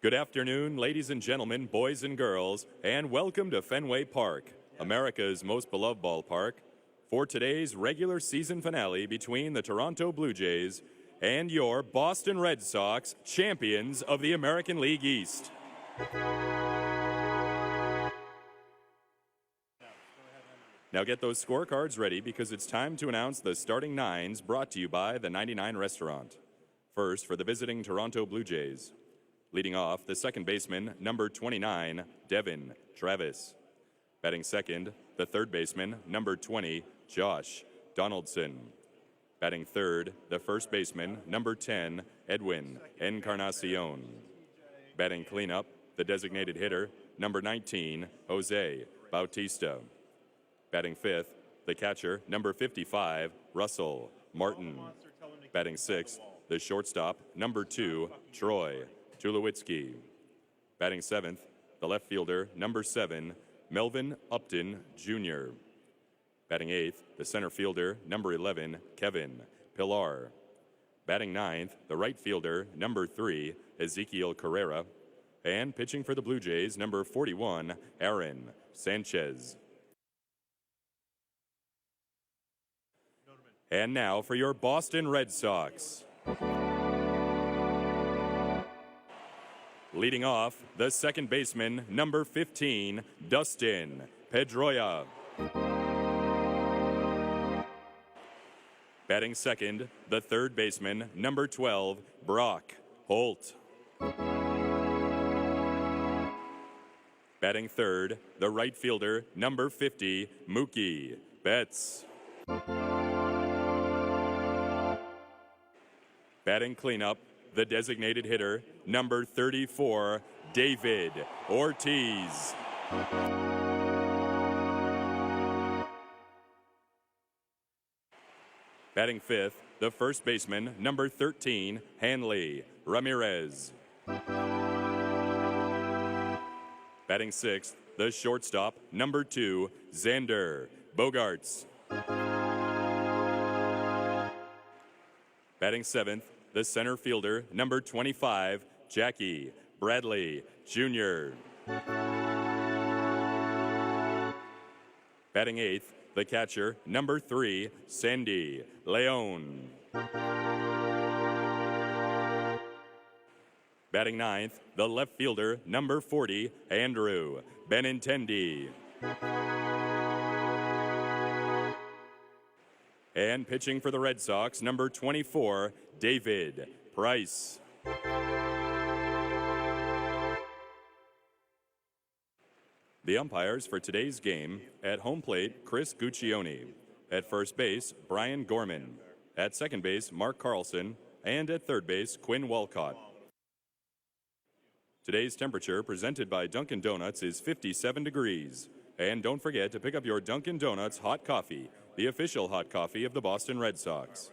Good afternoon, ladies and gentlemen, boys and girls, and welcome to Fenway Park, America's most beloved ballpark, for today's regular season finale between the Toronto Blue Jays and your Boston Red Sox, champions of the American League East. Now get those scorecards ready because it's time to announce the starting nines brought to you by the 99 Restaurant. First, for the visiting Toronto Blue Jays. Leading off, the second baseman, number 29, Devin Travis. Batting second, the third baseman, number 20, Josh Donaldson. Batting third, the first baseman, number 10, Edwin Encarnacion. Batting cleanup, the designated hitter, number 19, Jose Bautista. Batting fifth, the catcher, number 55, Russell Martin. Batting sixth, the shortstop, number 2, Troy Tulowitzki. Batting seventh, the left fielder, number 7, Melvin Upton Jr. Batting eighth, the center fielder, number 11, Kevin Pillar. Batting ninth, the right fielder, number 3, Ezekiel Carrera. And pitching for the Blue Jays, number 41, Aaron Sanchez. And now for your Boston Red Sox. Leading off, the second baseman, number 15, Dustin Pedroia. Batting second, the third baseman, number 12, Brock Holt. Batting third, the right fielder, number 50, Mookie Betts. Batting cleanup, the designated hitter, number 34, David Ortiz. Batting fifth, the first baseman, number 13, Hanley Ramirez. Batting sixth, the shortstop, number 2, Xander Bogaerts. Batting seventh, the center fielder, number 25, Jackie Bradley Jr. Batting eighth, the catcher, number 3, Sandy Leon. Batting ninth, the left fielder, number 40, Andrew Benintendi. And pitching for the Red Sox, number 24, David Price. The umpires for today's game: at home plate, Chris Guccione; at first base, Brian Gorman; at second base, Mark Carlson; and at third base, Quinn Walcott. Today's temperature, presented by Dunkin' Donuts, is 57 degrees. And don't forget to pick up your Dunkin' Donuts hot coffee, the official hot coffee of the Boston Red Sox.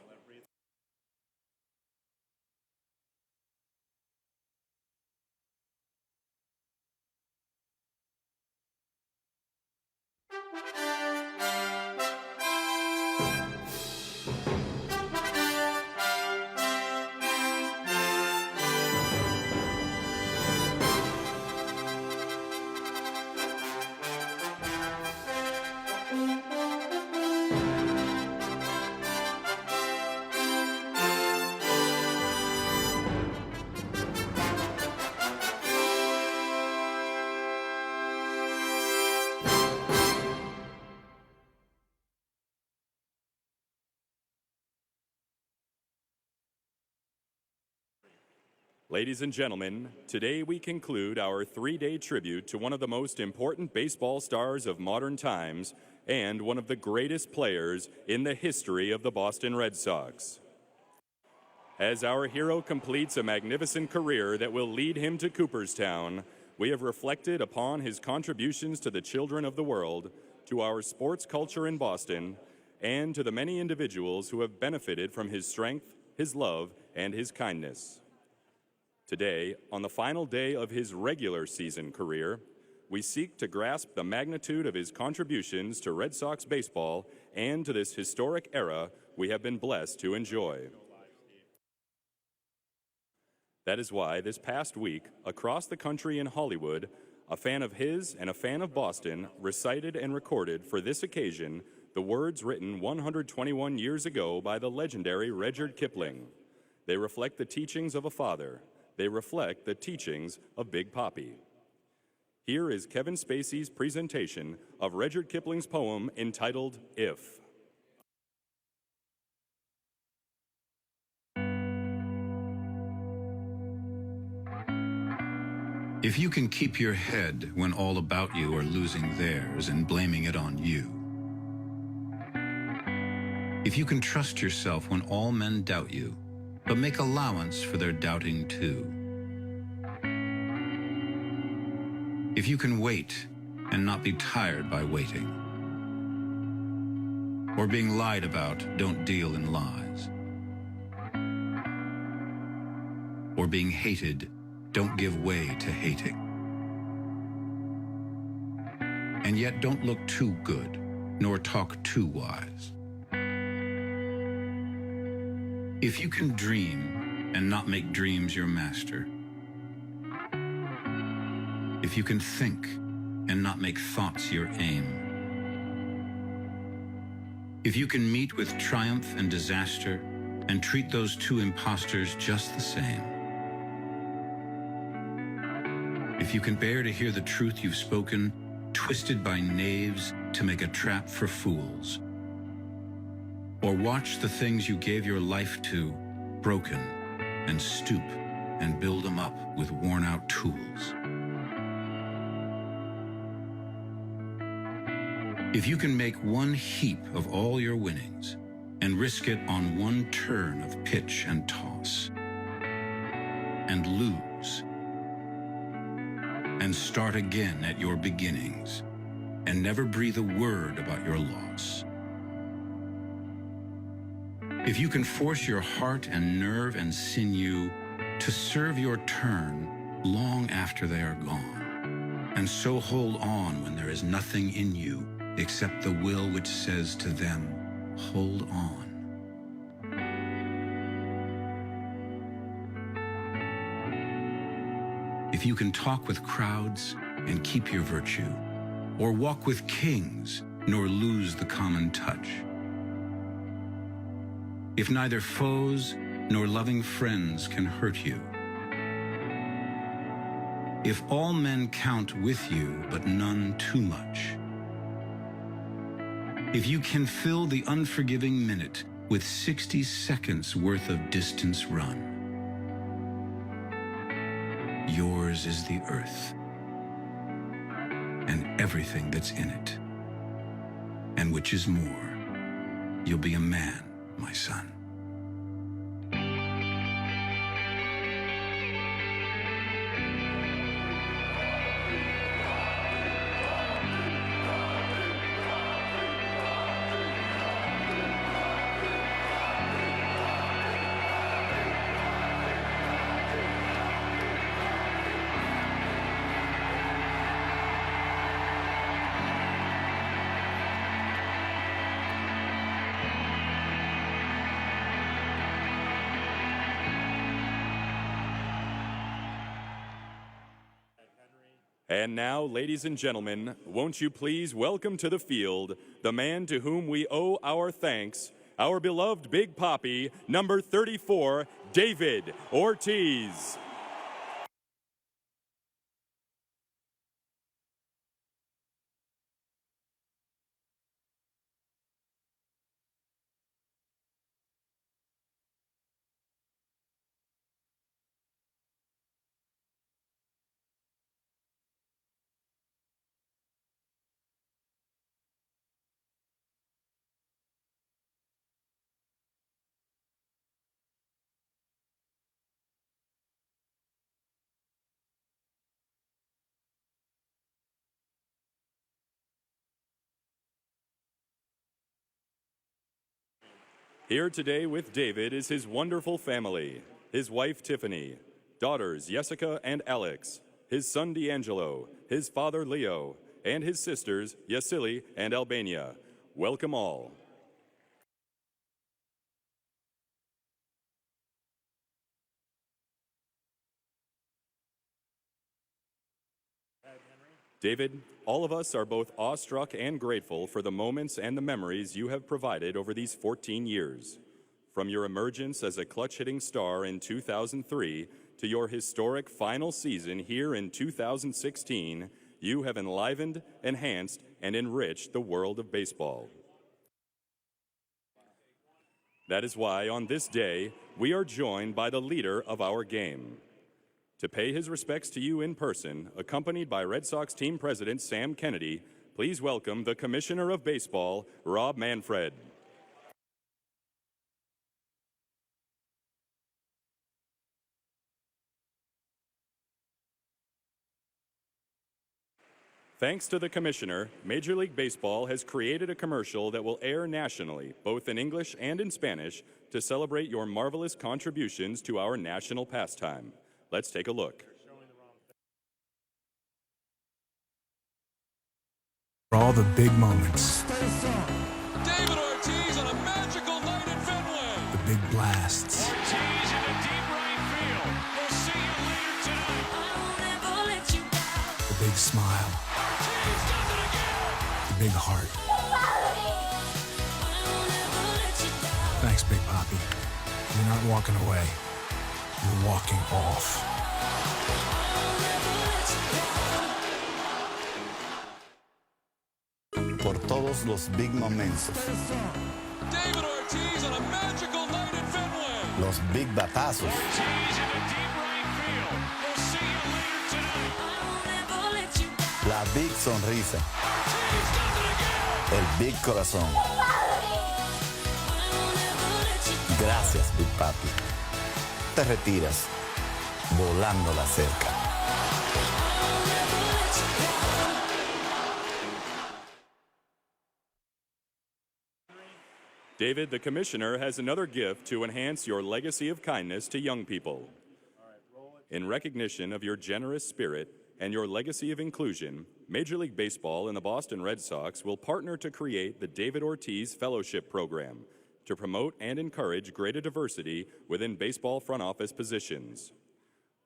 Ladies and gentlemen, today we conclude our 3-day tribute to one of the most important baseball stars of modern times and one of the greatest players in the history of the Boston Red Sox. As our hero completes a magnificent career that will lead him to Cooperstown, we have reflected upon his contributions to the children of the world, to our sports culture in Boston, and to the many individuals who have benefited from his strength, his love, and his kindness. Today, on the final day of his regular season career, we seek to grasp the magnitude of his contributions to Red Sox baseball and to this historic era we have been blessed to enjoy. That is why this past week, across the country in Hollywood, a fan of his and a fan of Boston recited and recorded for this occasion the words written 121 years ago by the legendary Rudyard Kipling. They reflect the teachings of a father. They reflect the teachings of Big Papi. Here is Kevin Spacey's presentation of Rudyard Kipling's poem entitled If. If you can keep your head when all about you are losing theirs and blaming it on you. If you can trust yourself when all men doubt you, but make allowance for their doubting too. If you can wait and not be tired by waiting. Or being lied about, don't deal in lies. Or being hated, don't give way to hating. And yet don't look too good, nor talk too wise. If you can dream and not make dreams your master. If you can think and not make thoughts your aim. If you can meet with triumph and disaster and treat those two impostors just the same. If you can bear to hear the truth you've spoken, twisted by knaves to make a trap for fools. Or watch the things you gave your life to, broken, and stoop and build them up with worn-out tools. If you can make one heap of all your winnings and risk it on one turn of pitch and toss, and lose, and start again at your beginnings, and never breathe a word about your loss. If you can force your heart and nerve and sinew to serve your turn long after they are gone, and so hold on when there is nothing in you except the will which says to them, hold on. If you can talk with crowds and keep your virtue, or walk with kings nor lose the common touch. If neither foes nor loving friends can hurt you. If all men count with you but none too much. If you can fill the unforgiving minute with 60 seconds worth of distance run. Yours is the earth and everything that's in it. And which is more, you'll be a man, my son. And now, ladies and gentlemen, won't you please welcome to the field the man to whom we owe our thanks, our beloved Big Papi, number 34, David Ortiz. Here today with David is his wonderful family, his wife Tiffany, daughters Jessica and Alex, his son D'Angelo, his father Leo, and his sisters Yasili and Albania. Welcome all. David, all of us are both awestruck and grateful for the moments and the memories you have provided over these 14 years. From your emergence as a clutch-hitting star in 2003 to your historic final season here in 2016, you have enlivened, enhanced, and enriched the world of baseball. That is why, on this day, we are joined by the leader of our game. To pay his respects to you in person, accompanied by Red Sox team president Sam Kennedy, please welcome the Commissioner of Baseball, Rob Manfred. Thanks to the Commissioner, Major League Baseball has created a commercial that will air nationally, both in English and in Spanish, to celebrate your marvelous contributions to our national pastime. Let's take a look. For all the big moments. David Ortiz on a magical night at Fenway. The big blasts. Ortiz in a deep right field. We'll see you later tonight. I won't ever let you down. The big smile. Ortiz does it again. The big heart. I won't ever let you down. Thanks, Big Papi. You're not walking away. You're walking off. Por todos los big momentos, David Ortiz on a magical night at Fenway. los big batazos, Ortiz in a deep right field. We'll see you later tonight. I won't ever let you down. la big sonrisa, Ortiz does it again. el big corazón. I won't ever let you down. Gracias, Big Papi. Te retiras volando la cerca. David, the Commissioner, has another gift to enhance your legacy of kindness to young people. In recognition of your generous spirit and your legacy of inclusion, Major League Baseball and the Boston Red Sox will partner to create the David Ortiz Fellowship Program to promote and encourage greater diversity within baseball front office positions.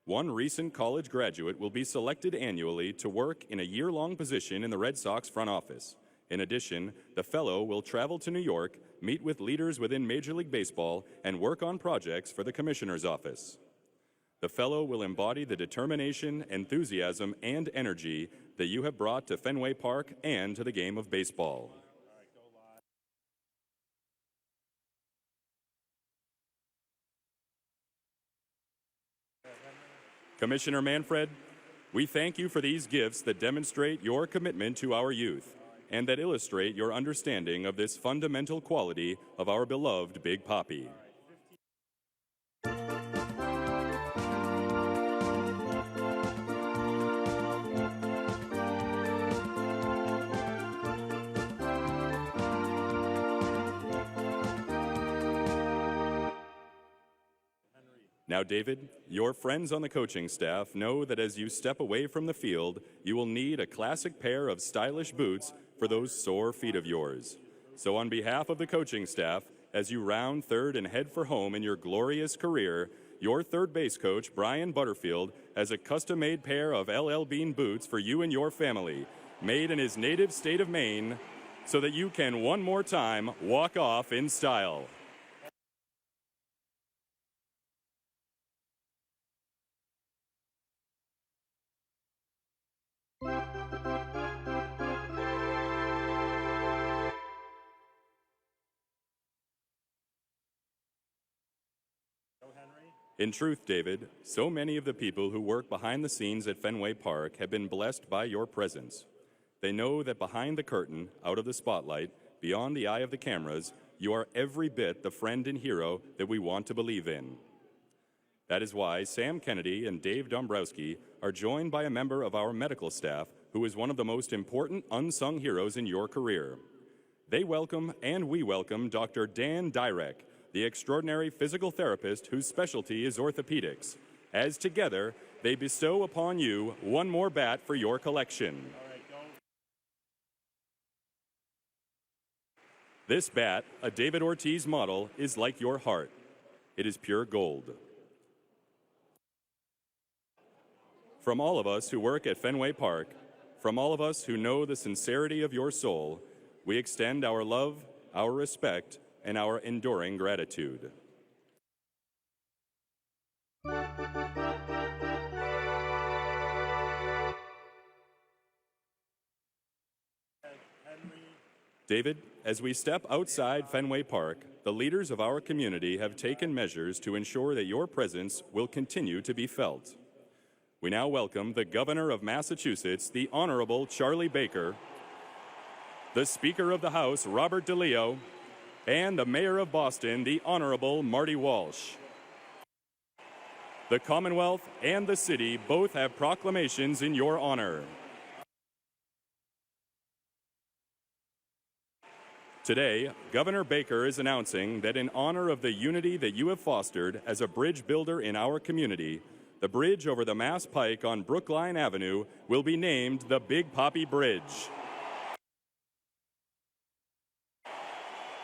One recent college graduate will be selected annually to work in a year-long position in the Red Sox front office. In addition, the fellow will travel to New York, meet with leaders within Major League Baseball, and work on projects for the Commissioner's office. The fellow will embody the determination, enthusiasm, and energy that you have brought to Fenway Park and to the game of baseball. Commissioner Manfred, we thank you for these gifts that demonstrate your commitment to our youth and that illustrate your understanding of this fundamental quality of our beloved Big Papi. Now, David, your friends on the coaching staff know that as you step away from the field, you will need a classic pair of stylish boots for those sore feet of yours. So on behalf of the coaching staff, as you round third and head for home in your glorious career, your third base coach, Brian Butterfield, has a custom-made pair of LL Bean boots for you and your family, made in his native state of Maine, so that you can one more time walk off in style. In truth, David, so many of the people who work behind the scenes at Fenway Park have been blessed by your presence. They know that behind the curtain, out of the spotlight, beyond the eye of the cameras, you are every bit the friend and hero that we want to believe in. That is why Sam Kennedy and Dave Dombrowski are joined by a member of our medical staff who is one of the most important unsung heroes in your career. They welcome and we welcome Dr. Dan Dyrek, the extraordinary physical therapist whose specialty is orthopedics, as together they bestow upon you one more bat for your collection. This bat, a David Ortiz model, is like your heart. It is pure gold. From all of us who work at Fenway Park, from all of us who know the sincerity of your soul, we extend our love, our respect, and our enduring gratitude. David, as we step outside Fenway Park, the leaders of our community have taken measures to ensure that your presence will continue to be felt. We now welcome the Governor of Massachusetts, the Honorable Charlie Baker, the Speaker of the House, Robert DeLeo, and the Mayor of Boston, the Honorable Marty Walsh. The Commonwealth and the city both have proclamations in your honor. Today, Governor Baker is announcing that in honor of the unity that you have fostered as a bridge builder in our community, the bridge over the Mass Pike on Brookline Avenue will be named the Big Poppy Bridge.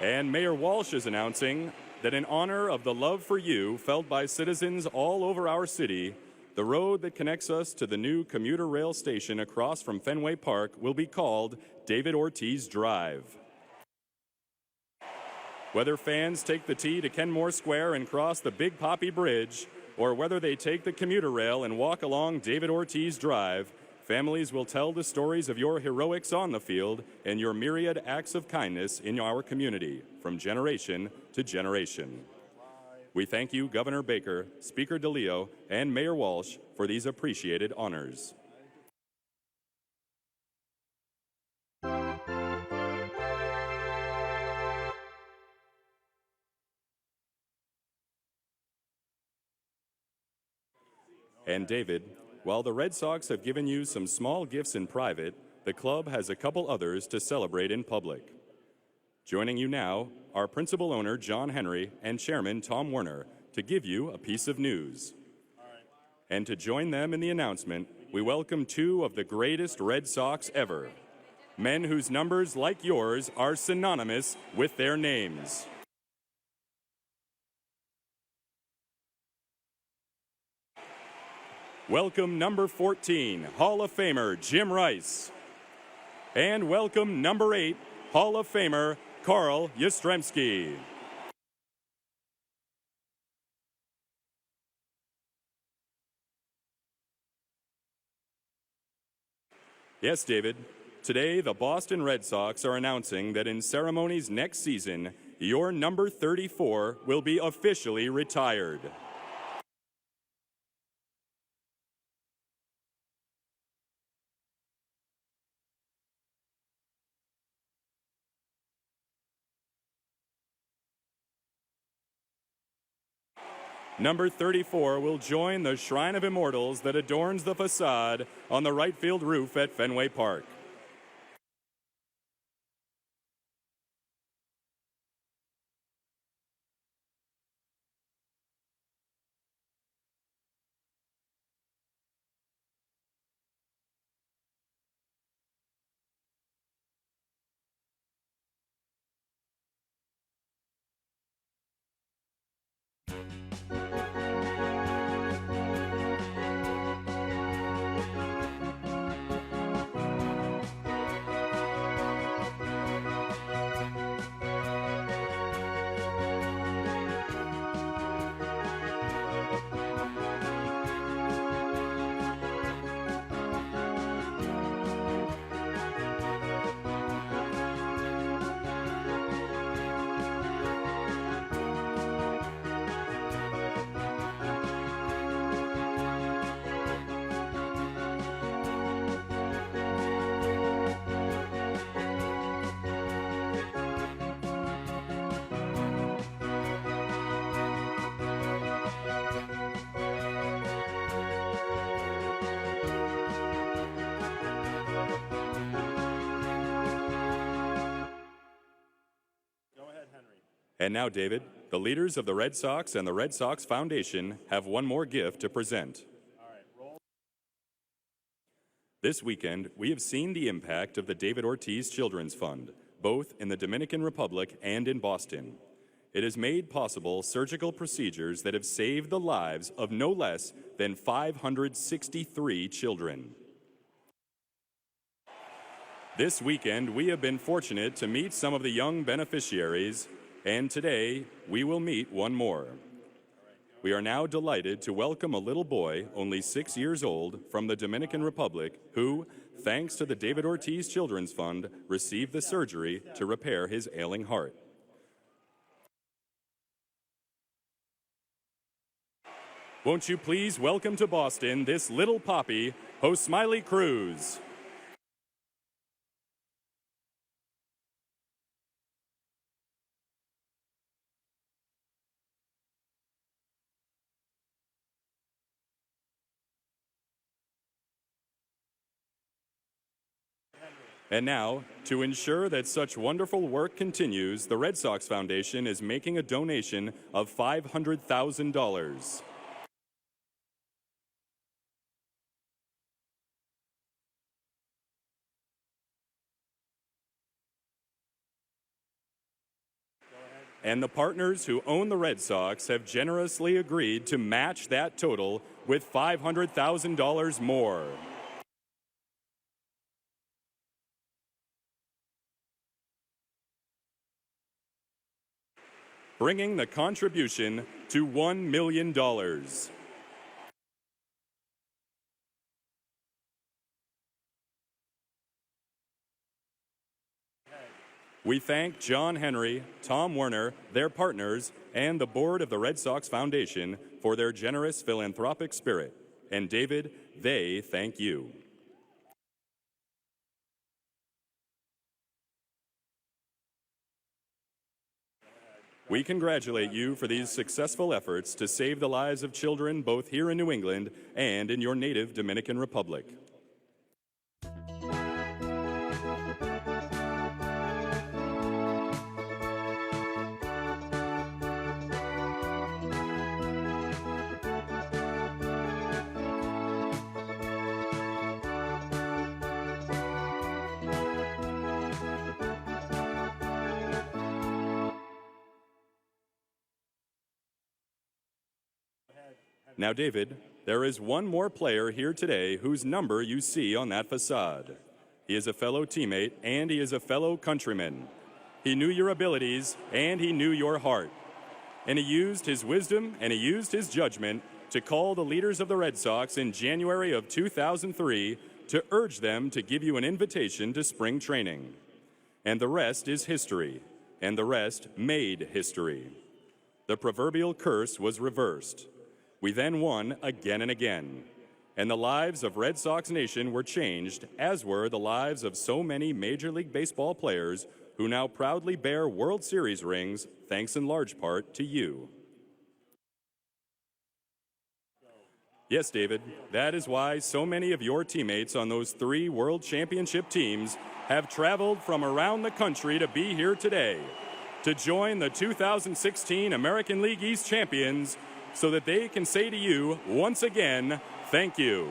And Mayor Walsh is announcing that in honor of the love for you felt by citizens all over our city, the road that connects us to the new commuter rail station across from Fenway Park will be called David Ortiz Drive. Whether fans take the T to Kenmore Square and cross the Big Poppy Bridge, or whether they take the commuter rail and walk along David Ortiz Drive, families will tell the stories of your heroics on the field and your myriad acts of kindness in our community, from generation to generation. We thank you, Governor Baker, Speaker DeLeo, and Mayor Walsh for these appreciated honors. And David, while the Red Sox have given you some small gifts in private, the club has a couple others to celebrate in public. Joining you now are principal owner John Henry and chairman Tom Werner to give you a piece of news. And to join them in the announcement, we welcome two of the greatest Red Sox ever, men whose numbers, like yours, are synonymous with their names. Welcome number 14, Hall of Famer Jim Rice. And welcome number 8, Hall of Famer Carl Yastrzemski. Yes, David. Today, the Boston Red Sox are announcing that in ceremonies next season, your number 34 will be officially retired. Number 34 will join the Shrine of Immortals that adorns the facade on the right field roof at Fenway Park. And now, David, the leaders of the Red Sox and the Red Sox Foundation have one more gift to present. This weekend, we have seen the impact of the David Ortiz Children's Fund, both in the Dominican Republic and in Boston. It has made possible surgical procedures that have saved the lives of no less than 563 children. This weekend, we have been fortunate to meet some of the young beneficiaries, and today we will meet one more. We are now delighted to welcome a little boy, only 6 years old, from the Dominican Republic, who, thanks to the David Ortiz Children's Fund, received the surgery to repair his ailing heart. Won't you please welcome to Boston this little poppy, Josmiley Cruz. And now, to ensure that such wonderful work continues, the Red Sox Foundation is making a donation of $500,000. And the partners who own the Red Sox have generously agreed to match that total with $500,000 more. Bringing the contribution to $1 million. We thank John Henry, Tom Werner, their partners, and the board of the Red Sox Foundation for their generous philanthropic spirit. And David, they thank you. We congratulate you for these successful efforts to save the lives of children both here in New England and in your native Dominican Republic. Now, David, there is one more player here today whose number you see on that facade. He is a fellow teammate and he is a fellow countryman. He knew your abilities and he knew your heart. And he used his wisdom and he used his judgment to call the leaders of the Red Sox in January of 2003 to urge them to give you an invitation to spring training. And the rest is history, and the rest made history. The proverbial curse was reversed. We then won again and again, and the lives of Red Sox Nation were changed, as were the lives of so many Major League Baseball players who now proudly bear World Series rings, thanks in large part to you. Yes, David, that is why so many of your teammates on those 3 World Championship teams have traveled from around the country to be here today to join the 2016 American League East champions, so that they can say to you once again, thank you.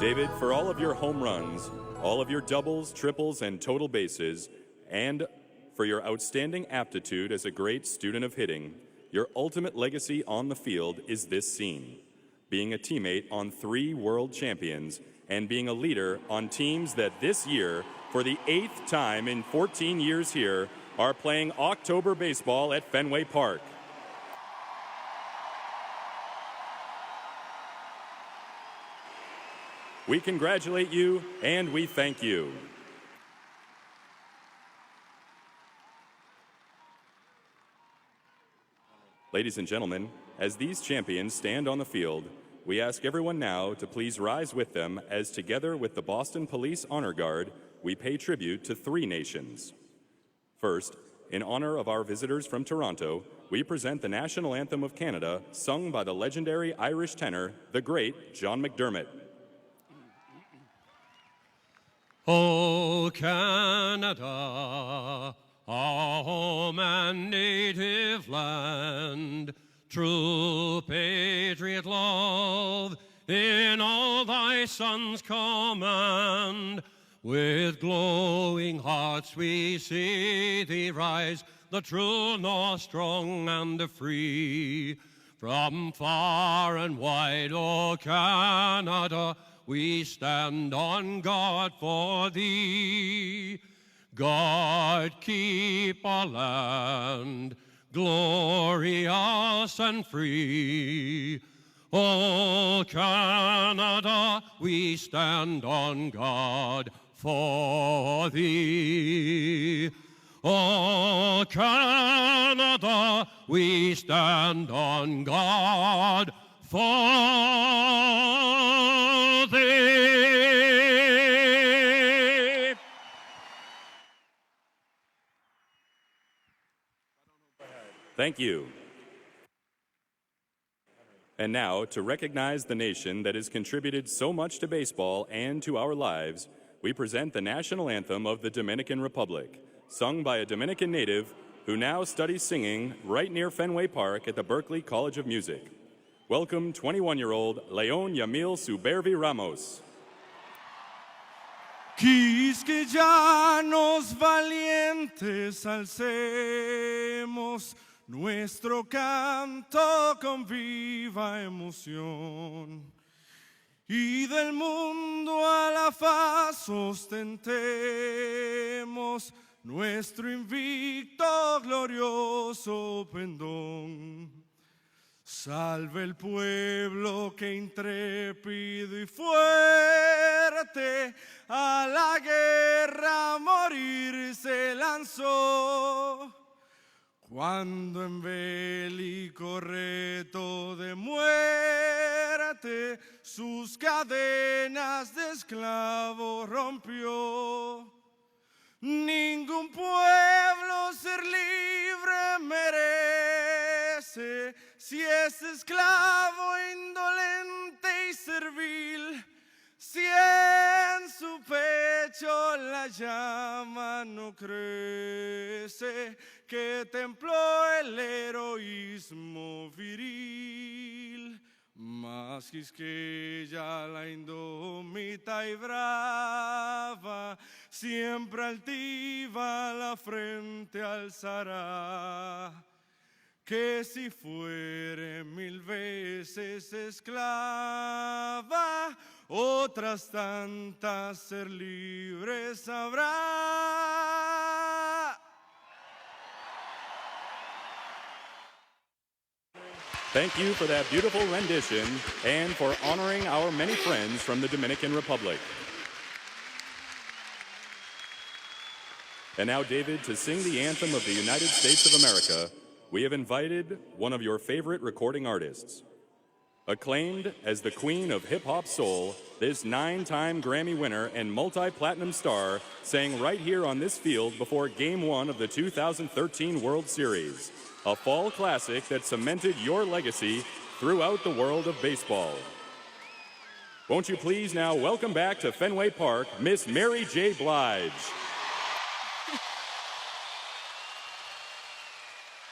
David, for all of your home runs, all of your doubles, triples, and total bases, and for your outstanding aptitude as a great student of hitting, your ultimate legacy on the field is this scene: being a teammate on 3 world champions and being a leader on teams that this year, for the 8th time in 14 years here, are playing October baseball at Fenway Park. We congratulate you and we thank you. Ladies and gentlemen, as these champions stand on the field, we ask everyone now to please rise with them as, together with the Boston Police Honor Guard, we pay tribute to 3 nations. First, in honor of our visitors from Toronto, we present the National Anthem of Canada, sung by the legendary Irish tenor, the great John McDermott. O Canada, our home and native land, true patriot love in all thy sons command. With glowing hearts we see thee rise, the true North strong and the free. From far and wide, O Canada, we stand on guard for thee. God keep our land glorious and free. O Canada, we stand on guard for thee. O Canada, we stand on guard for thee. Thank you. And now, to recognize the nation that has contributed so much to baseball and to our lives, we present the national anthem of the Dominican Republic, sung by a Dominican native who now studies singing right near Fenway Park at the Berklee College of Music. Welcome 21-year-old León Yamil Subervi Ramos. Quisqueyanos valientes alcemos nuestro canto con viva emoción, y del mundo a la faz ostentemos nuestro invicto glorioso pendón. Salve el pueblo que intrépido y fuerte a la guerra a morir se lanzó, cuando en bélico reto de muerte sus cadenas de esclavo rompió. Ningún pueblo ser libre merece si es esclavo, indolente y servil, si en su pecho la llama no crece que templó el heroísmo viril. Más Quisqueya la indómita y brava, siempre altiva la frente alzará, que si fuere 1000 veces esclava, otras tantas ser libre sabrá. Thank you for that beautiful rendition and for honoring our many friends from the Dominican Republic. And now, David, to sing the anthem of the United States of America, we have invited one of your favorite recording artists. Acclaimed as the queen of hip-hop soul, this 9-time Grammy winner and multi-platinum star sang right here on this field before Game 1 of the 2013 World Series, a fall classic that cemented your legacy throughout the world of baseball. Won't you please now welcome back to Fenway Park, Miss Mary J. Blige.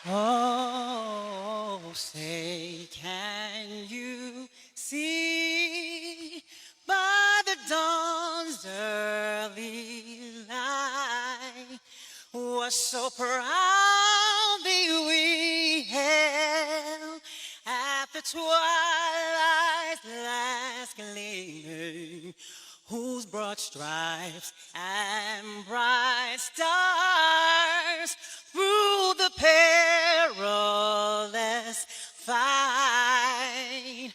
Oh, say, can you see by the was so proudly we hailed at the twilight's last gleaming, whose broad stripes and bright stars through the perilous fight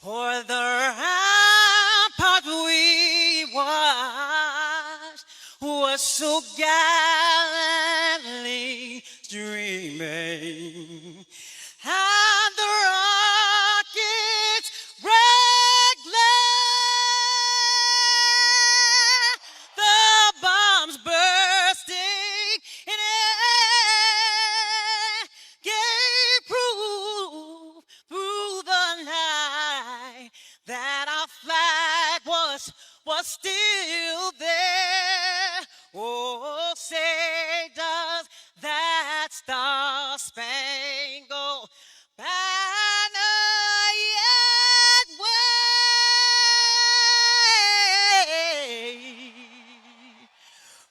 o'er the rampart we watched was so gallantly streaming, and the rocket's red glare, the bombs bursting in air, gave proof through the night that our flag was still there. Oh, say does that star-spangled banner yet wave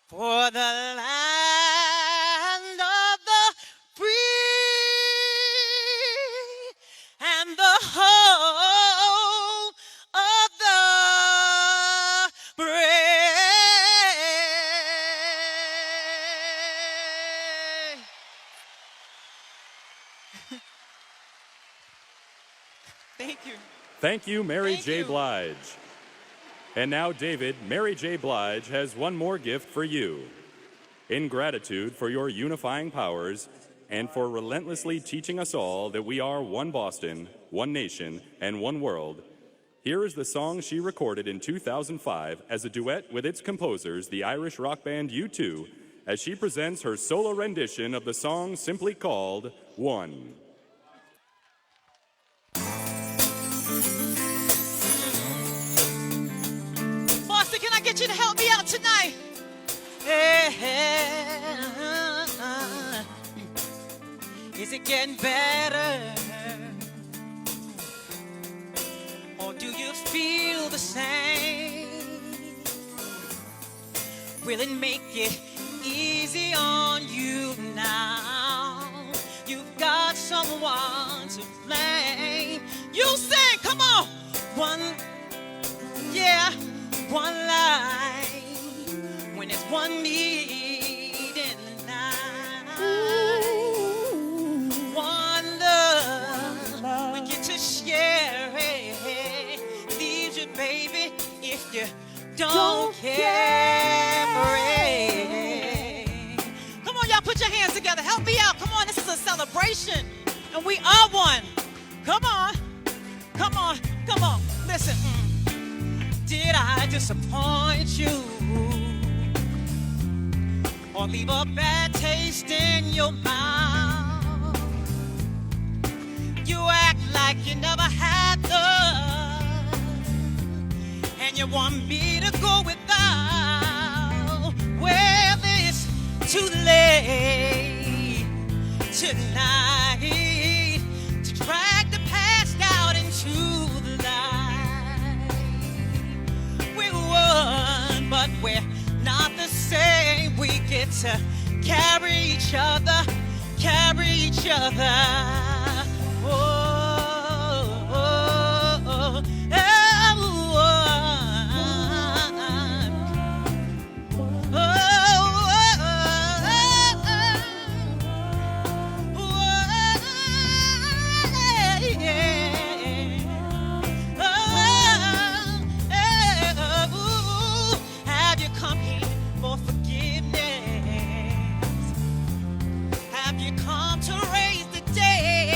for the land of the free and the hope of the brave. Thank you. Thank you, Mary Thank J. you. Blige. And now, David, Mary J. Blige has one more gift for you. In gratitude for your unifying powers and for relentlessly teaching us all that we are one Boston, one nation, and one world, here is the song she recorded in 2005 as a duet with its composers, the Irish rock band U2, as she presents her solo rendition of the song simply called One. Boston, can I get you to help me out tonight? Is it getting better? Or do you feel the same? Will it make it easy on you now? You've got someone to blame. You sing, come on! One line when it's one meeting night. One love we get to share. Leaves you, baby, if you don't care for it. Come on, y'all, put your hands together. Help me out. Come on, this is a celebration, and we are one. Come on, come on, come on. Listen. Did I disappoint you or leave a bad taste in your mouth? You act like you never had love, and you want me to go without. Well, it's too late tonight to drag the past out into the light. We won, but we're not the same. We get to carry each other, carry each other. Oh, oh, oh, oh, have you come here for forgiveness? Have you come to raise the dead?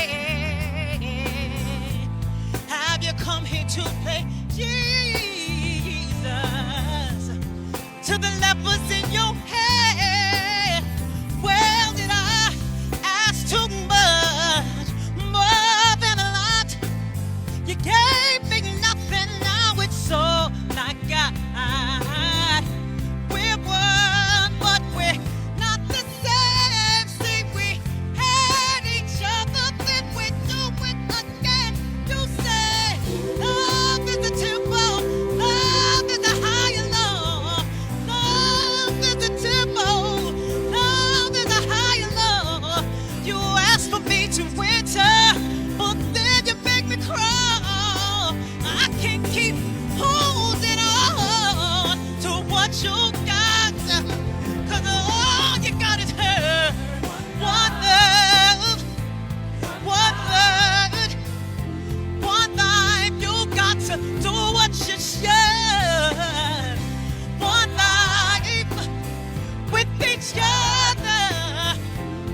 each other,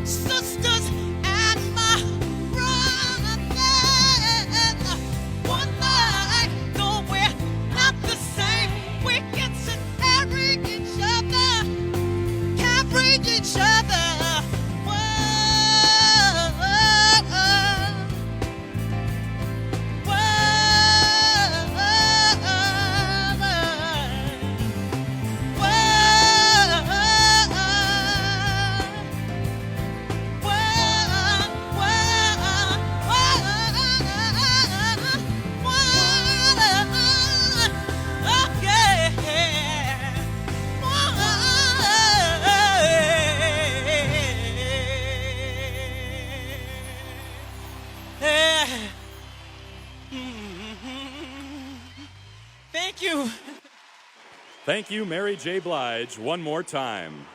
sisters and my brothers. One night, though we're not the same, we can sit carry each other, carry each other. Thank you. Thank you, Mary J. Blige, one more time.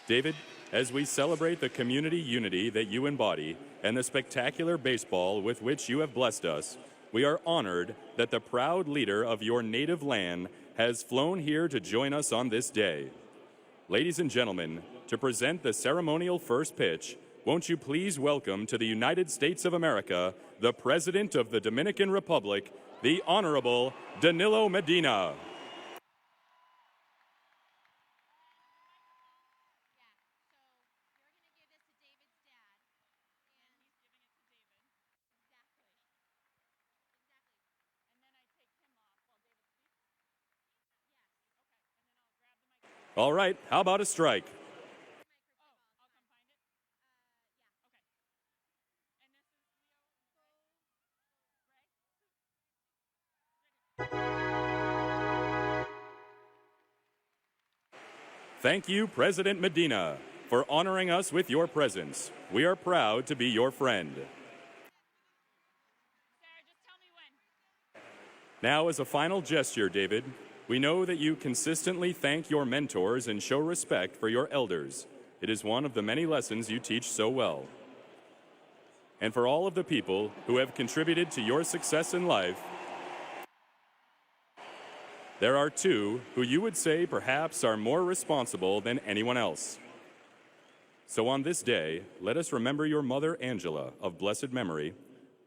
David, as we celebrate the community unity that you embody and the spectacular baseball with which you have blessed us, we are honored that the proud leader of your native land has flown here to join us on this day. Ladies and gentlemen, to present the ceremonial first pitch, won't you please welcome to the United States of America the President of the Dominican Republic, the Honorable Danilo Medina. All right, how about a strike? Thank you, President Medina, for honoring us with your presence. We are proud to be your friend. Now, as a final gesture, David, we know that you consistently thank your mentors and show respect for your elders. It is one of the many lessons you teach so well. And for all of the people who have contributed to your success in life, there are two who you would say perhaps are more responsible than anyone else. So on this day, let us remember your mother, Angela, of blessed memory,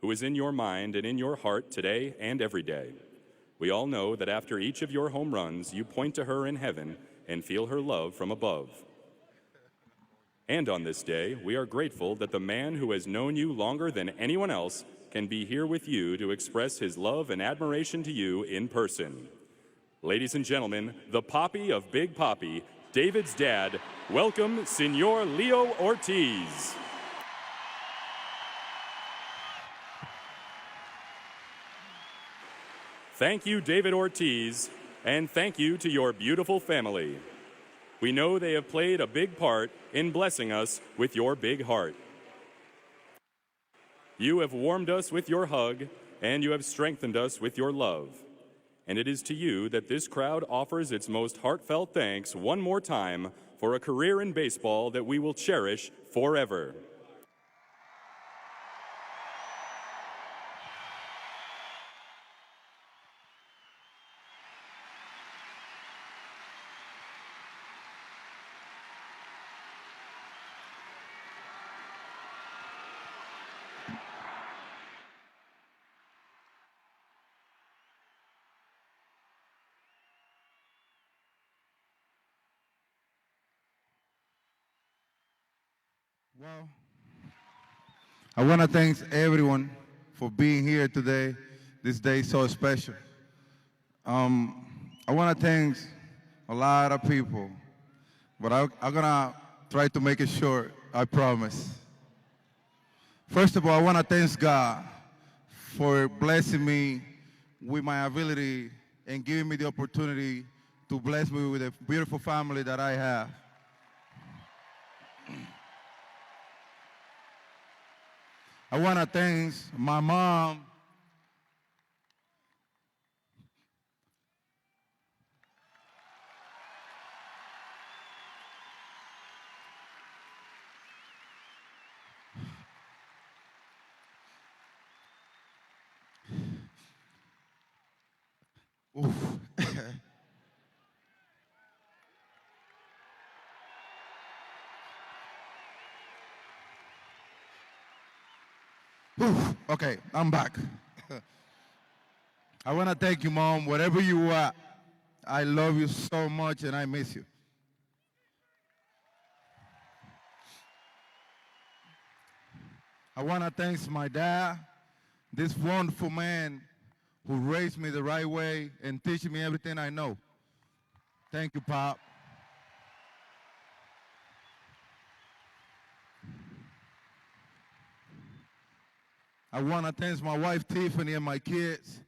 who is in your mind and in your heart today and every day. We all know that after each of your home runs, you point to her in heaven and feel her love from above. And on this day, we are grateful that the man who has known you longer than anyone else can be here with you to express his love and admiration to you in person. Ladies and gentlemen, the Poppy of Big Poppy, David's dad, welcome Senor Leo Ortiz. Thank you, David Ortiz, and thank you to your beautiful family. We know they have played a big part in blessing us with your big heart. You have warmed us with your hug, and you have strengthened us with your love. And it is to you that this crowd offers its most heartfelt thanks one more time for a career in baseball that we will cherish forever. Well, I want to thank everyone for being here today. This day is so special. I want to thank a lot of people, but I'm going to try to make it short, I promise. First of all, I want to thank God for blessing me with my ability and giving me the opportunity to bless me with a beautiful family that I have. I want to thank my mom, Oof. Oof. Okay, I'm back. I want to thank you, Mom. Wherever you are, I love you so much and I miss you. I want to thank my dad, this wonderful man who raised me the right way and teaching me everything I know. Thank you, Pop. I want to thank my wife, Tiffany, and my kids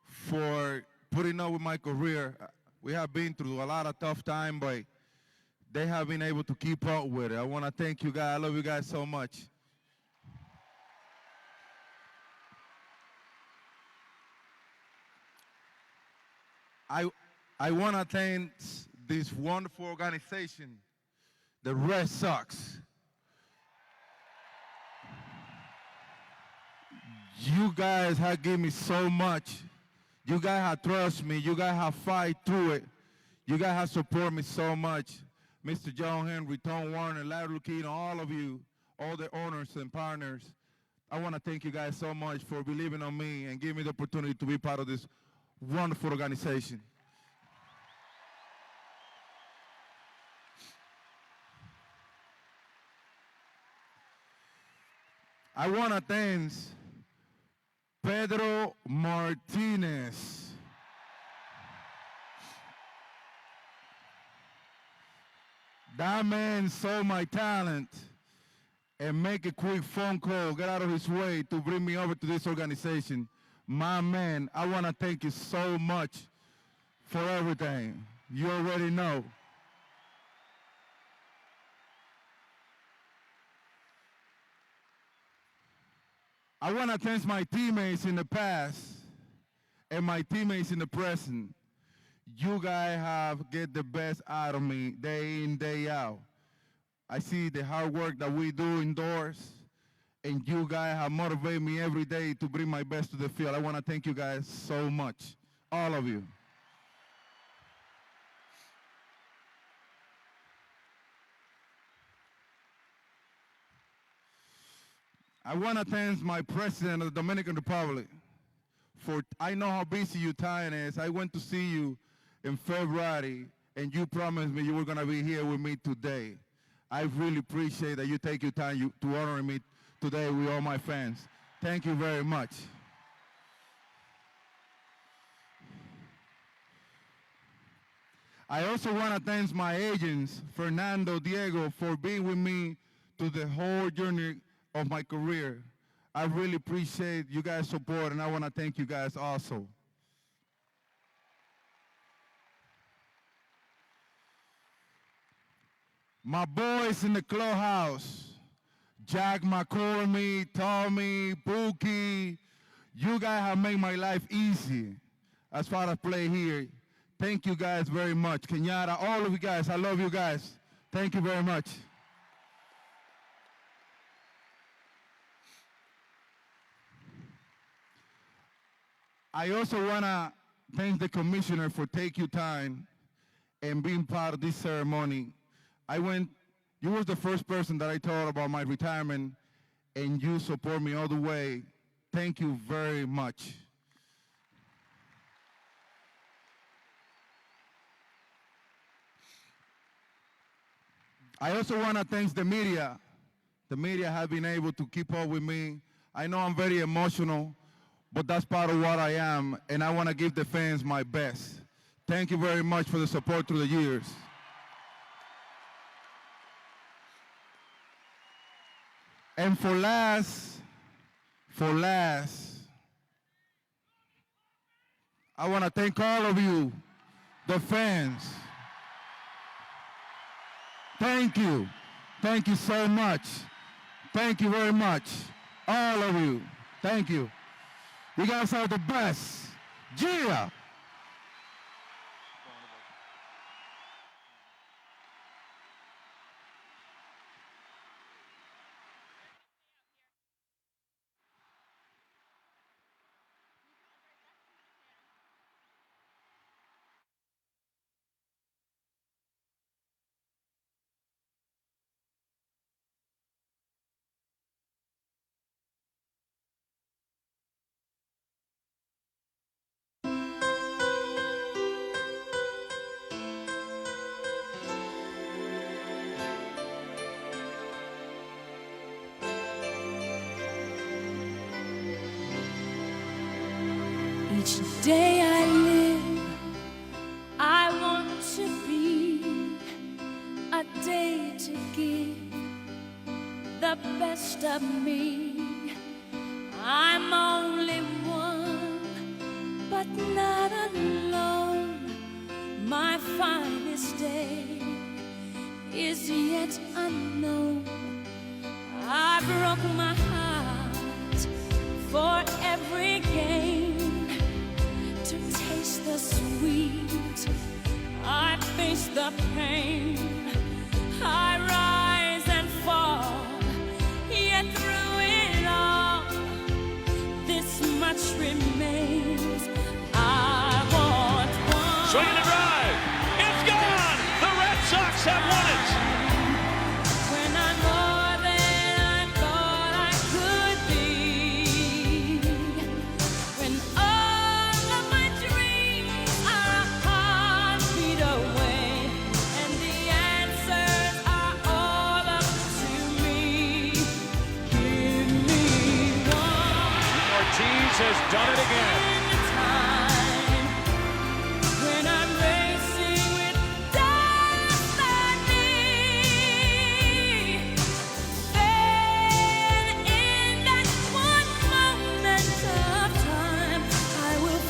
for putting up with my career. We have been through a lot of tough time, but they have been able to keep up with it. I want to thank you guys. I love you guys so much. I want to thank this wonderful organization, the Red Sox. You guys have given me so much. You guys have trusted me. You guys have fight through it. You guys have supported me so much. Mr. John Henry, Tom Warner, Larry Lukino, all of you, all the owners and partners. I want to thank you guys so much for believing on me and giving me the opportunity to be part of this wonderful organization. I want to thank Pedro Martinez. That man saw my talent and make a quick phone call, get out of his way to bring me over to this organization. My man, I want to thank you so much for everything. You already know. I want to thank my teammates in the past and my teammates in the present. You guys have get the best out of me day in, day out. I see the hard work that we do indoors, and you guys have motivated me every day to bring my best to the field. I want to thank you guys so much, all of you. I want to thank my president of the Dominican Republic for, I know how busy your time is. I went to see you in February, and you promised me you were going to be here with me today. I really appreciate that you take your time to honor me today with all my fans. Thank you very much. I also want to thank my agents, Fernando, Diego, for being with me to the whole journey of my career. I really appreciate you guys' support, and I want to thank you guys also. My boys in the clubhouse, Jack McCormick, Tommy, Pookie, you guys have made my life easy as far as play here. Thank you guys very much. Kenyatta, all of you guys, I love you guys. Thank you very much. I also want to thank the commissioner for taking time and being part of this ceremony. You was the first person that I told about my retirement, and you support me all the way. Thank you very much. I also want to thank the media. The media have been able to keep up with me. I know I'm very emotional, but that's part of what I am, and I want to give the fans my best. Thank you very much for the support through the years. And for last, I want to thank all of you, the fans. Thank you. Thank you so much. Thank you very much. All of you. Thank you. You guys are the best. Gia. Each day I live, I want to be a day to give the best of me. I'm only one, but not alone. My finest day is yet unknown. I broke my heart for every gain, to taste the sweet. I face the pain. I rise and fall, yet through it all, this much remains. I want one. Swing and a drive. It's gone. The Red Sox have won it. When I'm more than I thought I could be. When all of my dreams are a heartbeat away, and the answers are all up to me. Give me one. Ortiz has done it again. Time when I'm racing with destiny, then in that one moment of time, I will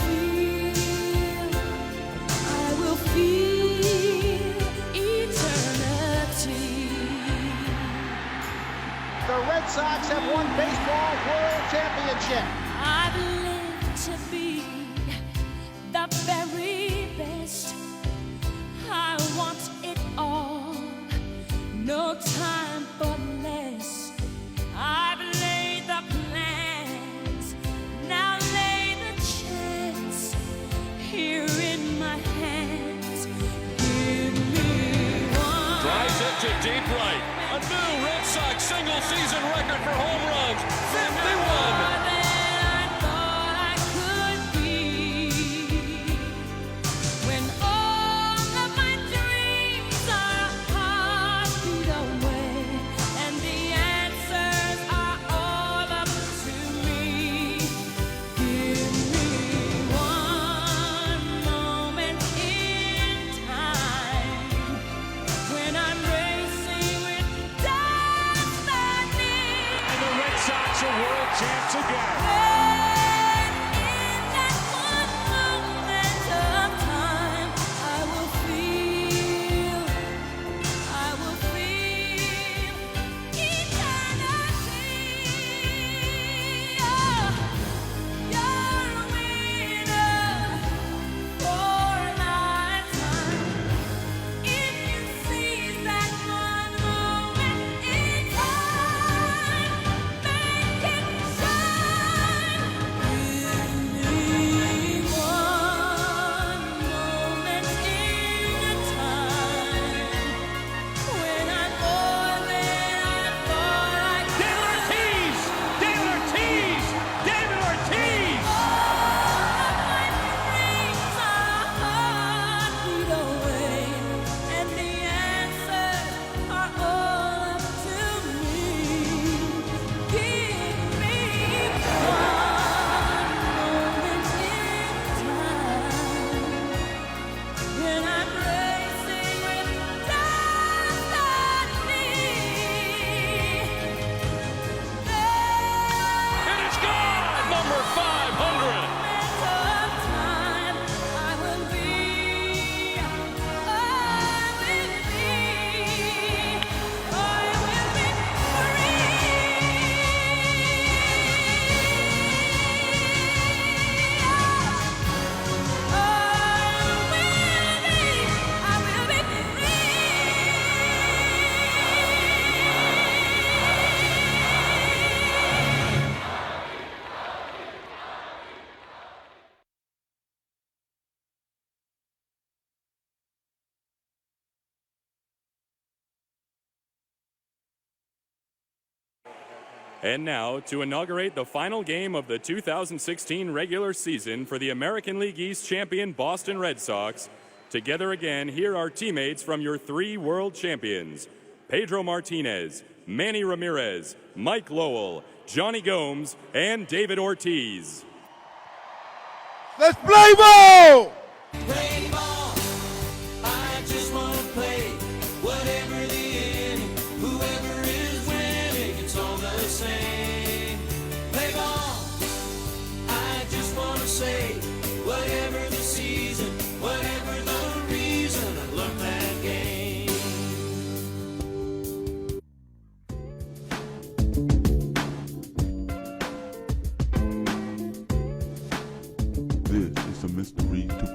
feel eternity. The Red Sox have won Baseball World Championship. I've lived to be the very best. I want it all, no time for less. I've laid the plans, now lay the chance here in my hands. Give me one. Drives it to deep right. A new Red Sox single season record for home runs. 51. Champs again. In that one moment of time, I will feel eternity. You're a winner for a lifetime. If you seize that one moment in time, make it shine. Give me one moment in time when I'm more than I thought I could. David Ortiz! David Ortiz! All of my dreams are a heartbeat away, and the answers are all up to me. Give me one moment in time when I'm racing with destiny. And it's gone! Number 500. And now, to inaugurate the final game of the 2016 regular season for the American League East champion Boston Red Sox, together again, here are teammates from your three world champions: Pedro Martinez, Manny Ramirez, Mike Lowell, Johnny Gomes, and David Ortiz. Let's play ball! Play ball. I just want to play. Whatever the inning, whoever is winning, it's all the same. Play ball. I just want to say, whatever the season, whatever the reason, I love that game. This is a mystery to